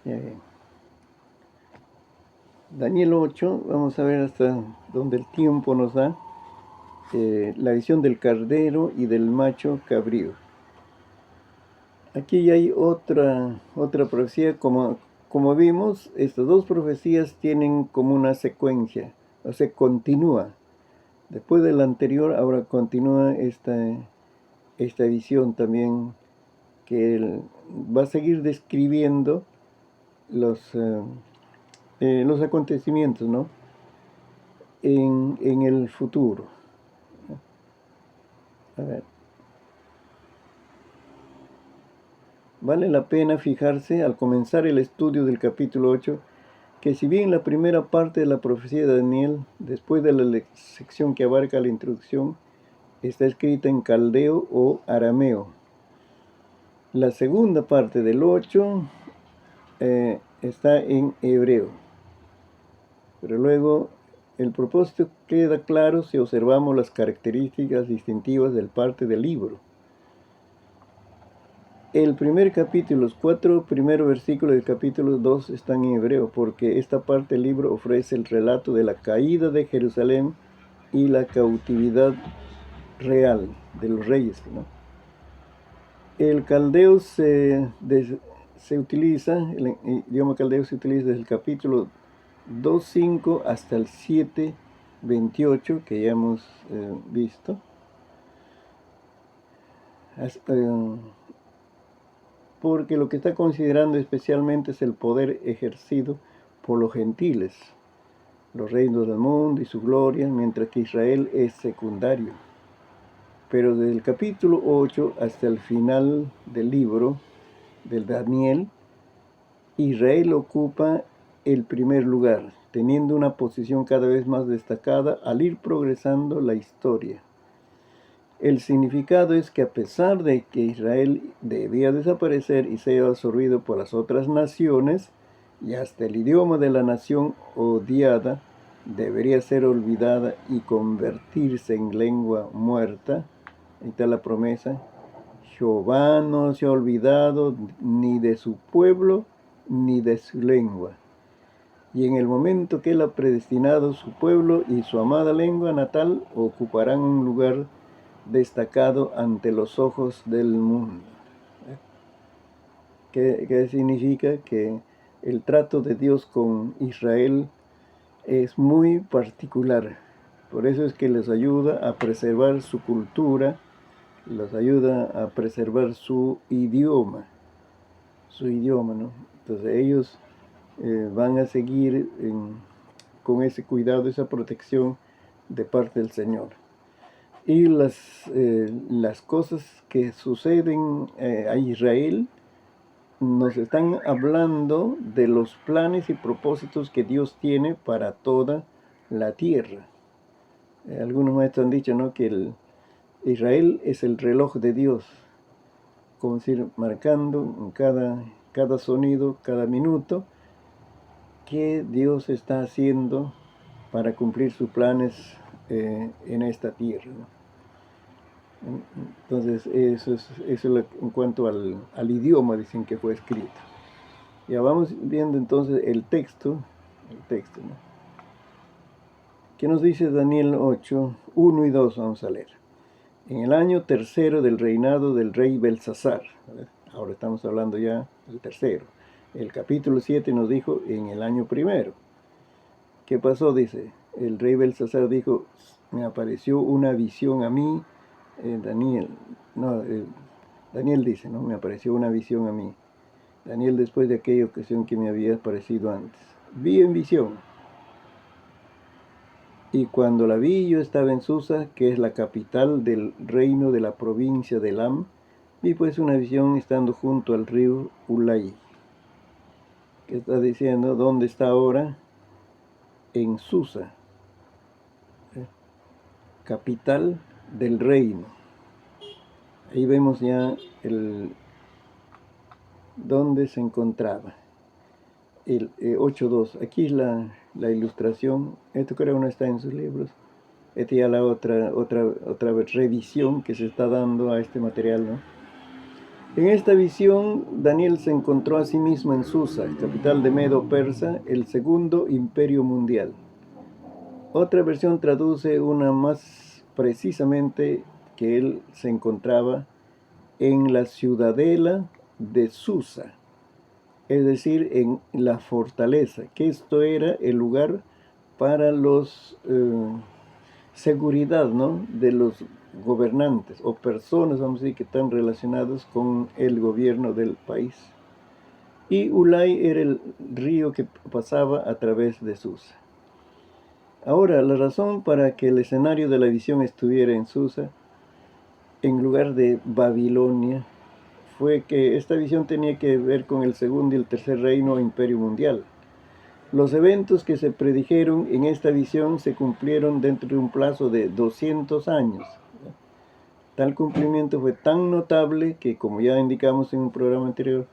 Eh, Daniel 8, vamos a ver hasta donde el tiempo nos da. La visión del cardero y del macho cabrío. Aquí ya hay otra profecía, como vimos, estas dos profecías tienen como una secuencia, o sea, continúa. Después de la anterior, ahora continúa esta visión también, que él va a seguir describiendo los acontecimientos, ¿no? En el futuro. A ver, vale la pena fijarse al comenzar el estudio del capítulo 8 que si bien la primera parte de la profecía de Daniel, después de la sección que abarca la introducción, está escrita en caldeo o arameo, la segunda parte del 8 está en hebreo. Pero luego el propósito queda claro si observamos las características distintivas del parte del libro. El primer capítulo, los 4 primeros versículos del capítulo 2 están en hebreo, porque esta parte del libro ofrece el relato de la caída de Jerusalén y la cautividad real de los reyes, ¿no? El caldeo se utiliza, el idioma caldeo se utiliza desde el capítulo 2.5 hasta el 7.28, que ya hemos visto. Porque lo que está considerando especialmente es el poder ejercido por los gentiles, los reinos del mundo y su gloria, mientras que Israel es secundario. Pero desde el capítulo 8 hasta el final del libro del Daniel, Israel ocupa el primer lugar, teniendo una posición cada vez más destacada al ir progresando la historia. El significado es que a pesar de que Israel debía desaparecer y ser absorbido por las otras naciones, y hasta el idioma de la nación odiada debería ser olvidada y convertirse en lengua muerta, ahí está la promesa, Jehová no se ha olvidado ni de su pueblo ni de su lengua. Y en el momento que él ha predestinado, su pueblo y su amada lengua natal ocuparán un lugar destacado ante los ojos del mundo. ¿Qué significa? Que el trato de Dios con Israel es muy particular. Por eso es que les ayuda a preservar su cultura, les ayuda a preservar su idioma, ¿no? Entonces ellos van a seguir con ese cuidado, esa protección de parte del Señor. Y las cosas que suceden a Israel nos están hablando de los planes y propósitos que Dios tiene para toda la tierra. Algunos maestros han dicho, ¿no?, que Israel es el reloj de Dios, como decir, marcando en cada sonido, cada minuto, qué Dios está haciendo para cumplir sus planes en esta tierra, ¿no? Entonces, eso es en cuanto al idioma, dicen que fue escrito. Ya vamos viendo entonces el texto, ¿no? ¿Qué nos dice Daniel 8, 1 y 2? Vamos a leer. En el año tercero del reinado del rey Belsasar, ahora estamos hablando ya del tercero. El capítulo 7 nos dijo en el año primero. ¿Qué pasó? Dice, el rey Belsasar dijo, me apareció una visión a mí, Daniel dice, ¿no? Me apareció una visión a mí. Daniel, después de aquella ocasión que me había aparecido antes. Vi en visión. Y cuando la vi, yo estaba en Susa, que es la capital del reino de la provincia de Elam. Vi pues una visión estando junto al río Ulai. ¿Qué está diciendo? ¿Dónde está ahora? En Susa, capital del reino. Ahí vemos ya dónde se encontraba. El 8.2. Aquí es la ilustración. Esto creo no está en sus libros. Esta ya la otra revisión que se está dando a este material, ¿no? En esta visión, Daniel se encontró a sí mismo en Susa, capital de Medo-Persa, el segundo imperio mundial. Otra versión traduce una más precisamente que él se encontraba en la ciudadela de Susa, es decir, en la fortaleza, que esto era el lugar para los seguridad, ¿no?, de los gobernantes o personas, vamos a decir, que están relacionadas con el gobierno del país. Y Ulay era el río que pasaba a través de Susa. Ahora, la razón para que el escenario de la visión estuviera en Susa, en lugar de Babilonia, fue que esta visión tenía que ver con el segundo y el tercer reino o imperio mundial. Los eventos que se predijeron en esta visión se cumplieron dentro de un plazo de 200 años. Tal cumplimiento fue tan notable que, como ya indicamos en un programa anterior,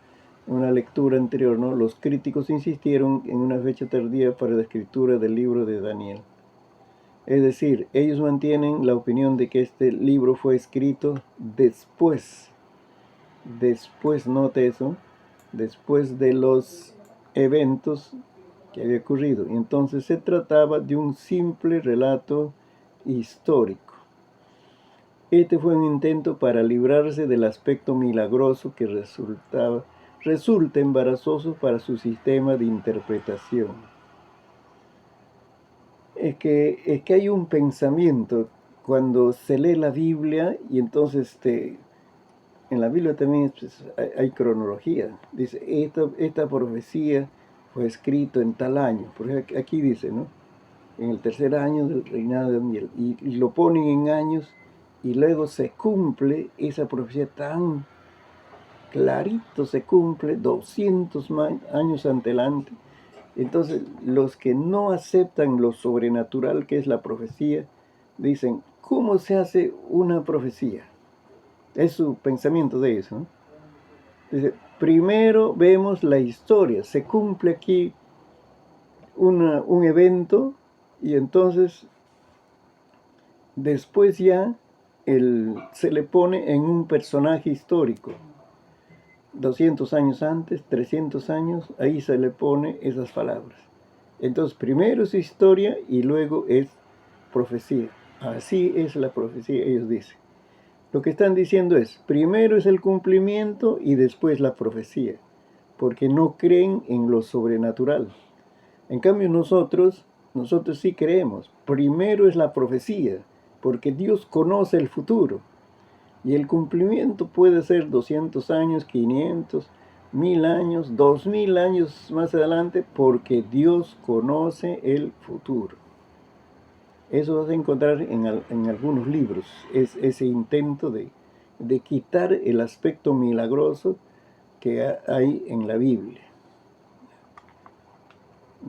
en una lectura anterior, ¿no?, los críticos insistieron en una fecha tardía para la escritura del libro de Daniel. Es decir, ellos mantienen la opinión de que este libro fue escrito después, note eso, después de los eventos que había ocurrido. Entonces se trataba de un simple relato histórico. Este fue un intento para librarse del aspecto milagroso que resulta embarazoso para su sistema de interpretación. Es que hay un pensamiento cuando se lee la Biblia y entonces en la Biblia también pues, hay cronología. Dice, esta profecía fue escrito en tal año. Por ejemplo, aquí dice, ¿no?, en el tercer año del reinado de Daniel. Y lo ponen en años y luego se cumple esa profecía tan clarito, se cumple 200 años adelante. Entonces, los que no aceptan lo sobrenatural que es la profecía, dicen, ¿cómo se hace una profecía? Es su pensamiento de eso, ¿no? Dice, primero vemos la historia, se cumple aquí un evento y entonces después ya se le pone en un personaje histórico. 200 años antes, 300 años, ahí se le pone esas palabras. Entonces, primero es historia y luego es profecía. Así es la profecía, ellos dicen. Lo que están diciendo es, primero es el cumplimiento y después la profecía, porque no creen en lo sobrenatural. En cambio, nosotros sí creemos. Primero es la profecía, porque Dios conoce el futuro. Y el cumplimiento puede ser 200 años, 500, 1000 años, 2000 años más adelante, porque Dios conoce el futuro. Eso vas a encontrar en algunos libros, es ese intento de quitar el aspecto milagroso que hay en la Biblia.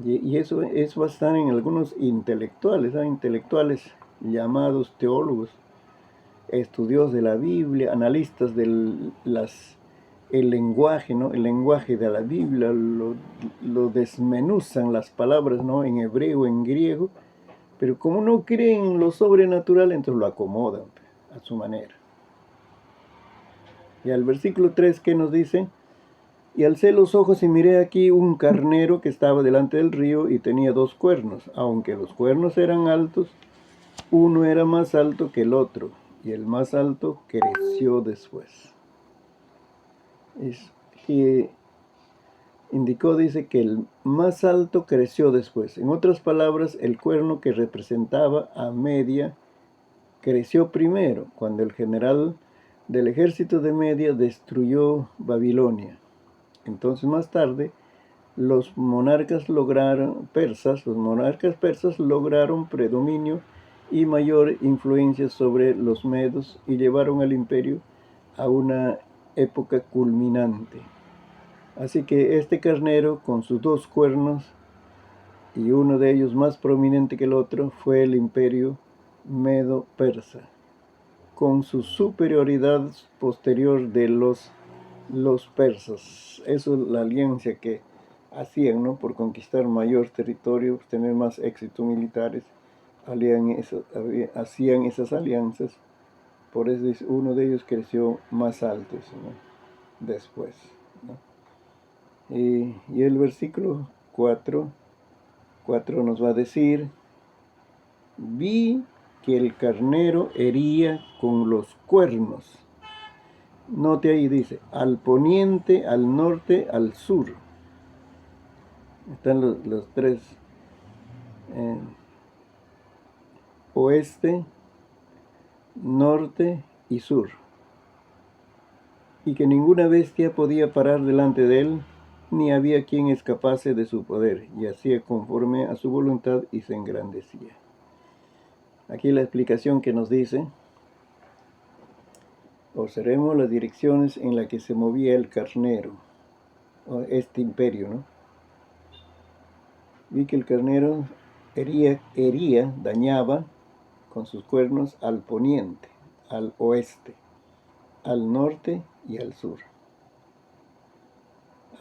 Y eso va a estar en algunos intelectuales, ¿eh? Intelectuales llamados teólogos, estudiosos de la Biblia, analistas del el lenguaje, ¿no?, el lenguaje de la Biblia, lo desmenuzan las palabras, ¿no?, en hebreo, en griego, pero como no creen en lo sobrenatural, entonces lo acomodan a su manera. Y al versículo 3, ¿qué nos dice? Y alcé los ojos y miré aquí un carnero que estaba delante del río y tenía 2 cuernos. Aunque los cuernos eran altos, uno era más alto que el otro, y el más alto creció después. Que indicó, dice, que el más alto creció después. En otras palabras, el cuerno que representaba a Media creció primero, cuando el general del ejército de Media destruyó Babilonia. Entonces, más tarde, los monarcas persas lograron predominio y mayor influencia sobre los medos y llevaron al imperio a una época culminante. Así que este carnero, con sus 2 cuernos, y uno de ellos más prominente que el otro, fue el imperio medo-persa, con su superioridad posterior de los persas. Eso es la alianza que hacían, ¿no?, por conquistar mayor territorio, tener más éxitos militares, hacían esas alianzas. Por eso uno de ellos creció más alto, ¿no? después, ¿no? Y el versículo 4 nos va a decir: vi que el carnero hería con los cuernos. Note ahí, dice, al poniente, al norte, al sur. Están los tres, oeste, norte y sur. Y que ninguna bestia podía parar delante de él, ni había quien escapase de su poder, y hacía conforme a su voluntad y se engrandecía. Aquí la explicación que nos dice: observemos las direcciones en las que se movía el carnero, este imperio, ¿no? Vi que el carnero hería, dañaba con sus cuernos al poniente, al oeste, al norte y al sur.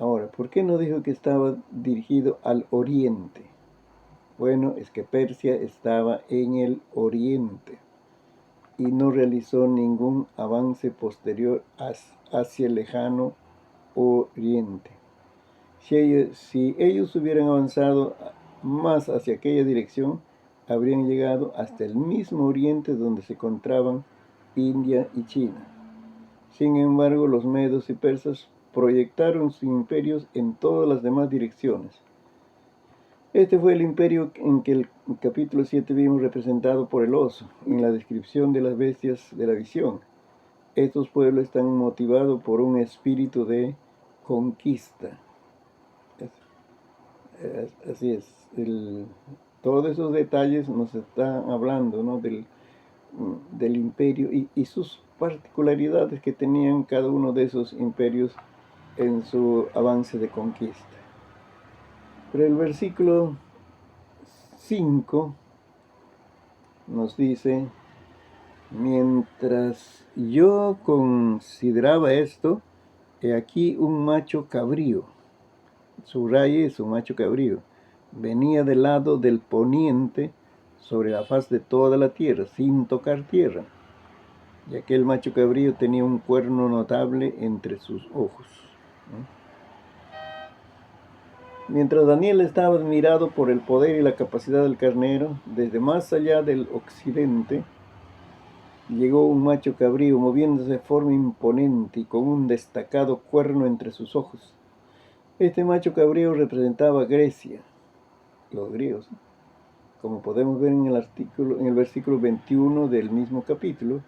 Ahora, ¿por qué no dijo que estaba dirigido al oriente? Bueno, es que Persia estaba en el oriente y no realizó ningún avance posterior hacia el lejano oriente. Si ellos hubieran avanzado más hacia aquella dirección, habrían llegado hasta el mismo oriente donde se encontraban India y China. Sin embargo, los medos y persas proyectaron sus imperios en todas las demás direcciones. Este fue el imperio en que el capítulo 7 vimos representado por el oso, en la descripción de las bestias de la visión. Estos pueblos están motivados por un espíritu de conquista. Así es. Todos esos detalles nos están hablando, ¿no?, del imperio y sus particularidades que tenían cada uno de esos imperios en su avance de conquista. Pero el versículo 5 nos dice: mientras yo consideraba esto, he aquí un macho cabrío, subraye su macho cabrío, venía del lado del poniente sobre la faz de toda la tierra, sin tocar tierra. Y aquel macho cabrío tenía un cuerno notable entre sus ojos, ¿no? Mientras Daniel estaba admirado por el poder y la capacidad del carnero, desde más allá del occidente, llegó un macho cabrío moviéndose de forma imponente y con un destacado cuerno entre sus ojos. Este macho cabrío representaba a Grecia, los griegos, como podemos ver en el versículo 21 del mismo capítulo,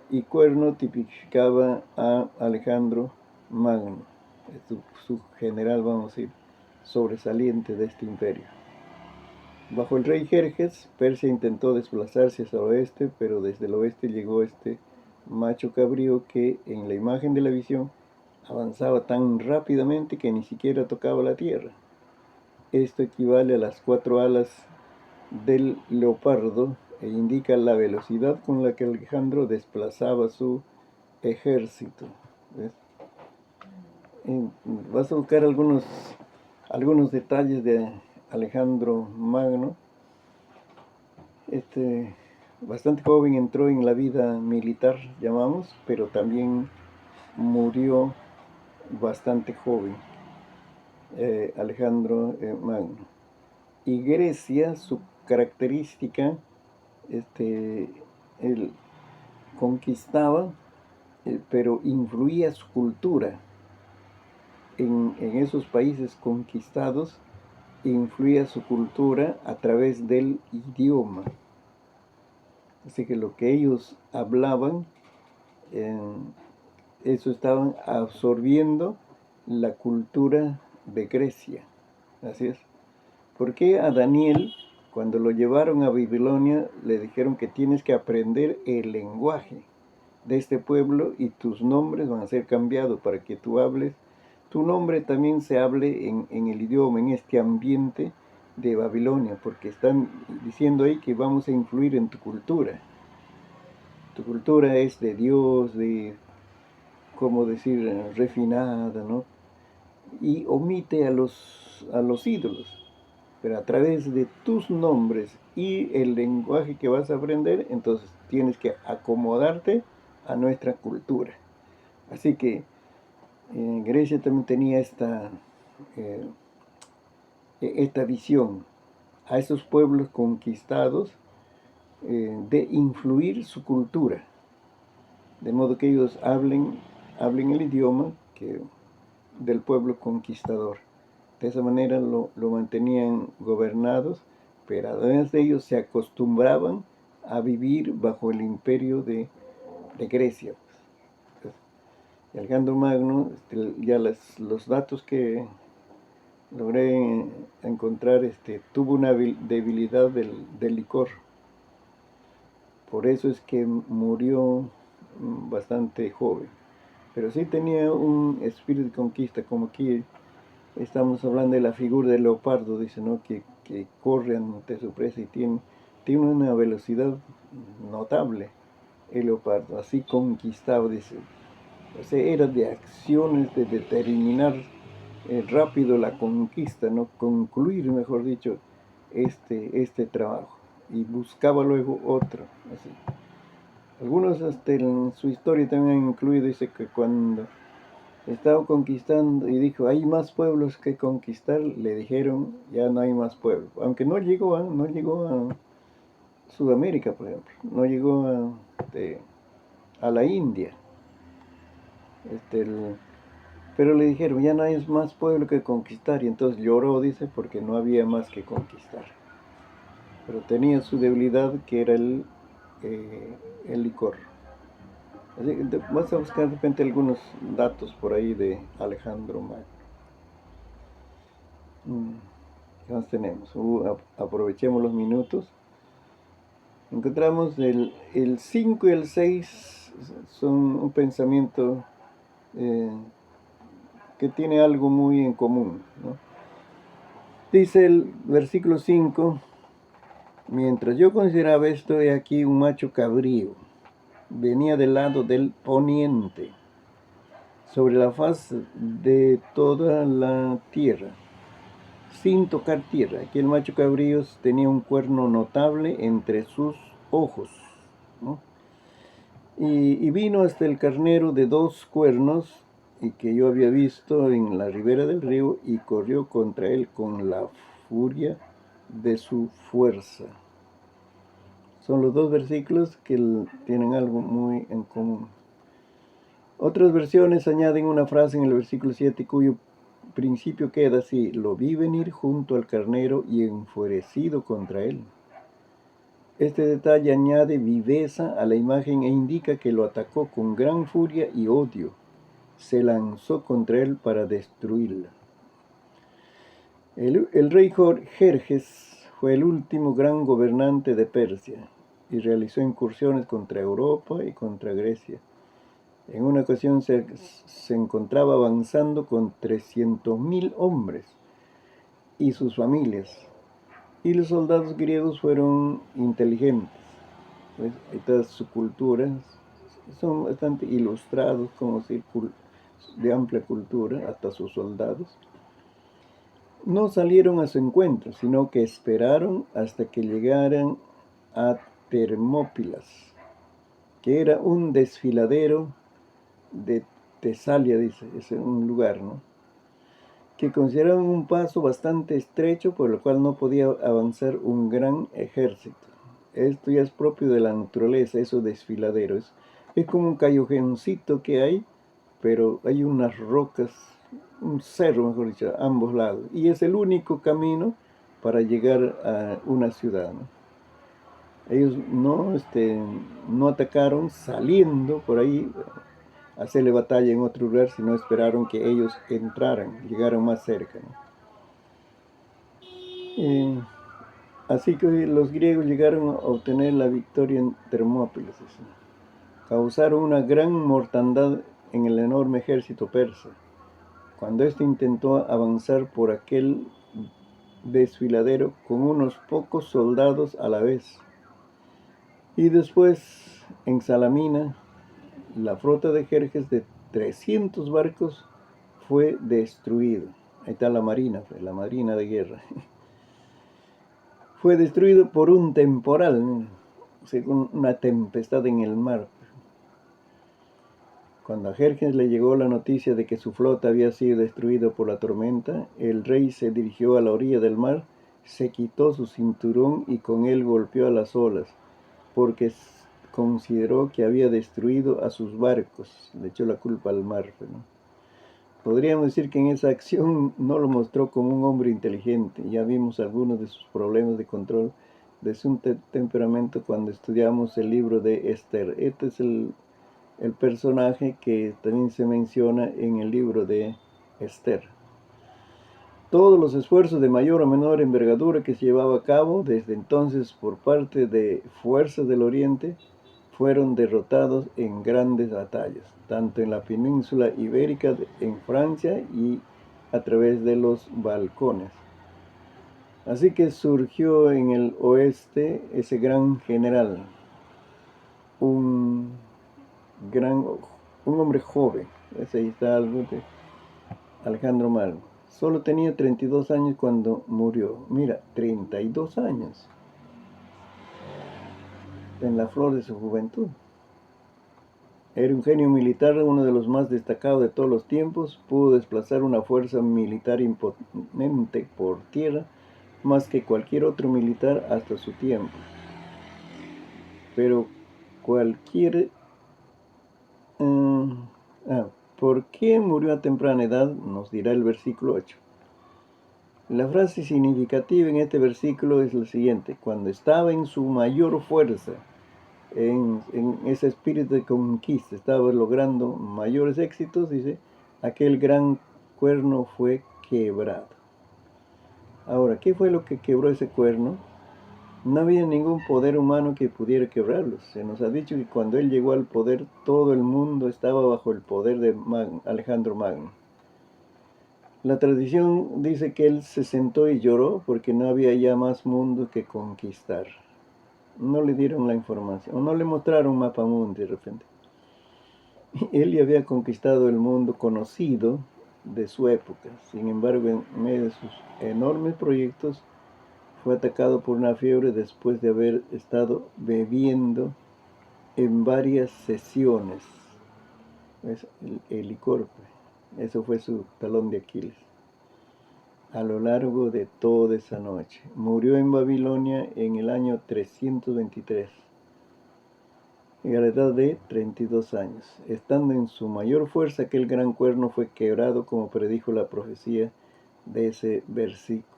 y cuerno tipificaba a Alejandro Magno, su general, vamos a decir, sobresaliente de este imperio. Bajo el rey Jerjes, Persia intentó desplazarse hacia el oeste, pero desde el oeste llegó este macho cabrío que en la imagen de la visión avanzaba tan rápidamente que ni siquiera tocaba la tierra. Esto equivale a las 4 alas del leopardo e indica la velocidad con la que Alejandro desplazaba su ejército. ¿Ves? Vas a buscar algunos detalles de Alejandro Magno. Bastante joven entró en la vida militar, llamamos, pero también murió bastante joven, Alejandro Magno. Y Grecia, su característica, él conquistaba, pero influía su cultura. En esos países conquistados, influía su cultura a través del idioma. Así que lo que ellos hablaban, eso estaban absorbiendo la cultura de Grecia. Así es. ¿Por qué a Daniel, cuando lo llevaron a Babilonia, le dijeron que tienes que aprender el lenguaje de este pueblo y tus nombres van a ser cambiados para que tú hables, tu nombre también se hable en el idioma, en este ambiente de Babilonia, porque están diciendo ahí que vamos a influir en tu cultura. Tu cultura es de Dios, de, ¿cómo decir?, refinada, ¿no? Y omite a los ídolos. Pero a través de tus nombres y el lenguaje que vas a aprender, entonces tienes que acomodarte a nuestra cultura. Así que Grecia también tenía eh, esta visión a esos pueblos conquistados de influir su cultura, de modo que ellos hablen el idioma del pueblo conquistador. De esa manera lo mantenían gobernados, pero además de ellos se acostumbraban a vivir bajo el imperio de Grecia. Alejandro Magno, ya los datos que logré encontrar, tuvo una debilidad del licor. Por eso es que murió bastante joven. Pero sí tenía un espíritu de conquista, como aquí estamos hablando de la figura del leopardo, dice, ¿no? Que corre ante su presa y tiene una velocidad notable el leopardo. Así conquistaba, dice. O sea, era de acciones, de determinar rápido la conquista, ¿no? Concluir, mejor dicho, este trabajo. Y buscaba luego otro. Así. Algunos en su historia también han incluido, dice que cuando estaba conquistando y dijo, hay más pueblos que conquistar, le dijeron, ya no hay más pueblos. Aunque no llegó a Sudamérica, por ejemplo, no llegó a la India. Pero le dijeron, ya no hay más pueblo que conquistar, y entonces lloró, dice, porque no había más que conquistar. Pero tenía su debilidad, que era el licor. Así que vas a buscar de repente algunos datos por ahí de Alejandro Magno. ¿Qué más tenemos? Aprovechemos los minutos. Encontramos el 5 y el 6 son un pensamiento eh, que tiene algo muy en común, ¿no? Dice el versículo 5: mientras yo consideraba esto, he aquí un macho cabrío venía del lado del poniente, sobre la faz de toda la tierra, sin tocar tierra. Aquí el macho cabrío tenía un cuerno notable entre sus ojos, ¿no? Y vino hasta el carnero de 2 cuernos, y que yo había visto en la ribera del río, y corrió contra él con la furia de su fuerza. Son los 2 versículos que tienen algo muy en común. Otras versiones añaden una frase en el versículo 7 cuyo principio queda así: lo vi venir junto al carnero y enfurecido contra él. Este detalle añade viveza a la imagen e indica que lo atacó con gran furia y odio. Se lanzó contra él para destruirla. El rey Jerjes fue el último gran gobernante de Persia y realizó incursiones contra Europa y contra Grecia. En una ocasión se encontraba avanzando con 300.000 hombres y sus familias, y los soldados griegos fueron inteligentes. Pues, toda su cultura son bastante ilustrados, como decir, de amplia cultura, hasta sus soldados. No salieron a su encuentro, sino que esperaron hasta que llegaran a Termópilas, que era un desfiladero de Tesalia, dice, es un lugar, ¿no? Que consideraban un paso bastante estrecho, por lo cual no podía avanzar un gran ejército. Esto ya es propio de la naturaleza, esos desfiladeros. Es como un callejoncito que hay, pero hay unas rocas, un cerro, mejor dicho, a ambos lados. Y es el único camino para llegar a una ciudad, ¿no? Ellos no atacaron saliendo por ahí a hacerle batalla en otro lugar, sino esperaron que ellos entraran, llegaran más cerca, ¿no? Así que los griegos llegaron a obtener la victoria en Termópilas. Causaron una gran mortandad en el enorme ejército persa, cuando éste intentó avanzar por aquel desfiladero con unos pocos soldados a la vez. Y después, en Salamina, la flota de Jerjes de 300 barcos fue destruida. Ahí está la marina de guerra. Fue destruido por un temporal, según una tempestad en el mar. Cuando a Jerjes le llegó la noticia de que su flota había sido destruida por la tormenta, el rey se dirigió a la orilla del mar, se quitó su cinturón y con él golpeó a las olas, porque consideró que había destruido a sus barcos. Le echó la culpa al mar, ¿no? Podríamos decir que en esa acción no lo mostró como un hombre inteligente. Ya vimos algunos de sus problemas de control de su temperamento cuando estudiamos el libro de Esther. Este es el personaje que también se menciona en el libro de Esther. Todos los esfuerzos de mayor o menor envergadura que se llevaba a cabo desde entonces por parte de fuerzas del Oriente fueron derrotados en grandes batallas, tanto en la península ibérica, en Francia y a través de los Balcanes. Así que surgió en el oeste ese gran general, un hombre joven. Ahí está Alejandro Magno. Solo tenía 32 años cuando murió. Mira, 32 años. En la flor de su juventud. Era un genio militar, uno de los más destacados de todos los tiempos. Pudo desplazar una fuerza militar imponente por tierra, más que cualquier otro militar hasta su tiempo. Pero ¿por qué murió a temprana edad? Nos dirá el versículo 8. La frase significativa en este versículo es la siguiente: cuando estaba en su mayor fuerza, en ese espíritu de conquista, estaba logrando mayores éxitos, dice, aquel gran cuerno fue quebrado. Ahora, ¿qué fue lo que quebró ese cuerno? No había ningún poder humano que pudiera quebrarlo. Se nos ha dicho que cuando él llegó al poder, todo el mundo estaba bajo el poder de Alejandro Magno. La tradición dice que él se sentó y lloró porque no había ya más mundo que conquistar. No le dieron la información, o no le mostraron un mapa mundi de repente. Él ya había conquistado el mundo conocido de su época. Sin embargo, en medio de sus enormes proyectos, fue atacado por una fiebre después de haber estado bebiendo en varias sesiones. Es el licor, eso fue su talón de Aquiles. A lo largo de toda esa noche. Murió en Babilonia en el año 323, a la edad de 32 años. Estando en su mayor fuerza, aquel gran cuerno fue quebrado, como predijo la profecía de ese versículo.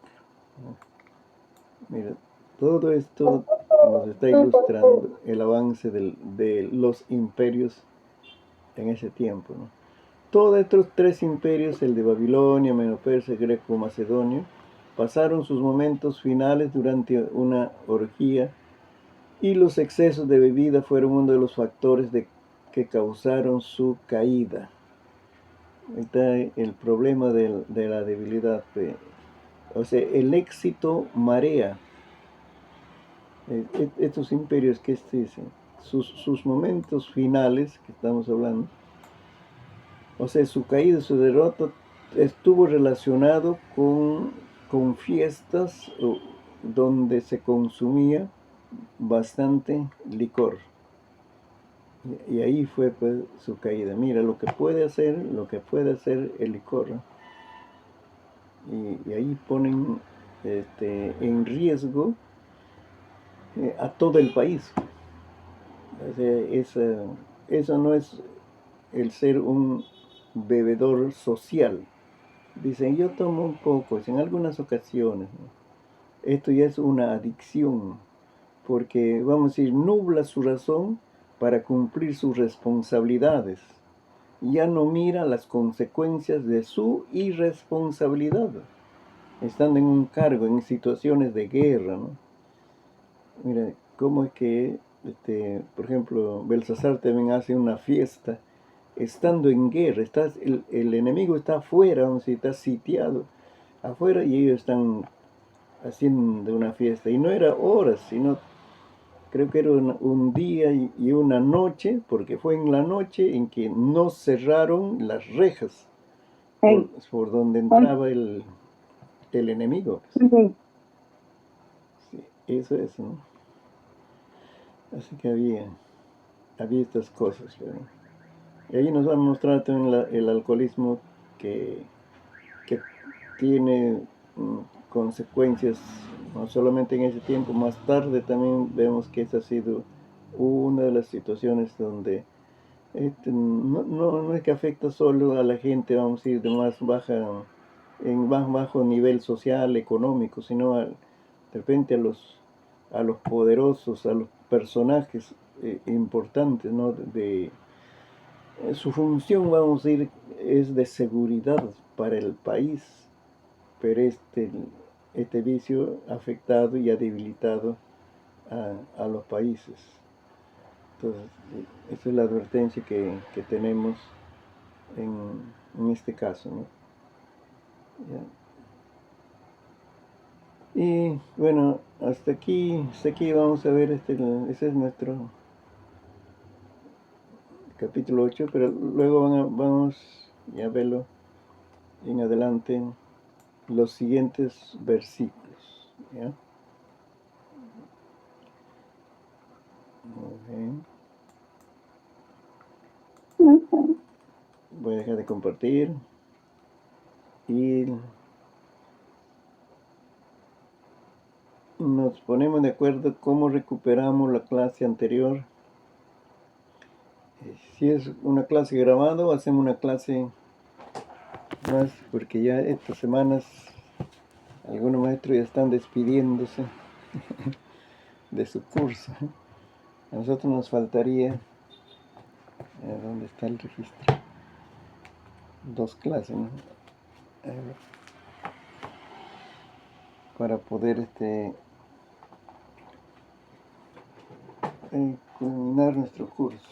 Mira, todo esto nos está ilustrando el avance de los imperios en ese tiempo, ¿no? Todos estos tres imperios, el de Babilonia, Medo-Persia, Greco-Macedonio, pasaron sus momentos finales durante una orgía, y los excesos de bebida fueron uno de los factores que causaron su caída. Está el problema de la debilidad. O sea, el éxito marea. Estos imperios que dicen, sus momentos finales, que estamos hablando, o sea, su caída, su derrota, estuvo relacionado con fiestas donde se consumía bastante licor. Y ahí fue pues su caída. Mira lo que puede hacer el licor, ¿no? Y ahí ponen en riesgo a todo el país. O sea, eso no es el ser un bebedor social. Dicen, yo tomo un poco, en algunas ocasiones, ¿no? Esto ya es una adicción, porque, vamos a decir, nubla su razón para cumplir sus responsabilidades. Ya no mira las consecuencias de su irresponsabilidad, estando en un cargo, en situaciones de guerra, ¿no? Mira, cómo es que, por ejemplo, Belsasar también hace una fiesta estando en guerra. El enemigo está afuera, vamos a decir, está sitiado afuera, y ellos están haciendo una fiesta. Y no era horas, sino creo que era un día y una noche, porque fue en la noche en que no cerraron las rejas por donde entraba el enemigo. Sí, eso es, ¿no? Así que había estas cosas, ¿verdad? Y ahí nos va a mostrar también el alcoholismo que, que tiene consecuencias, no solamente en ese tiempo, más tarde también vemos que esa ha sido una de las situaciones donde no es que afecta solo a la gente, vamos a ir de más baja, en más bajo nivel social, económico, sino de repente a los poderosos, a los personajes importantes, ¿no? Su función, vamos a ir, es de seguridad para el país, pero este vicio ha afectado y ha debilitado a los países. Entonces, esa es la advertencia que tenemos en este caso, ¿no? Ya. Y bueno, hasta aquí vamos a ver, ese es nuestro capítulo 8, pero luego vamos a verlo en adelante los siguientes versículos, ¿ya? Muy bien. Voy a dejar de compartir y nos ponemos de acuerdo cómo recuperamos la clase anterior. Si es una clase grabada o hacemos una clase más, porque ya estas semanas algunos maestros ya están despidiéndose de su curso. A nosotros nos faltaría, ¿dónde está el registro? Dos clases, ¿no? Para poder culminar nuestro curso.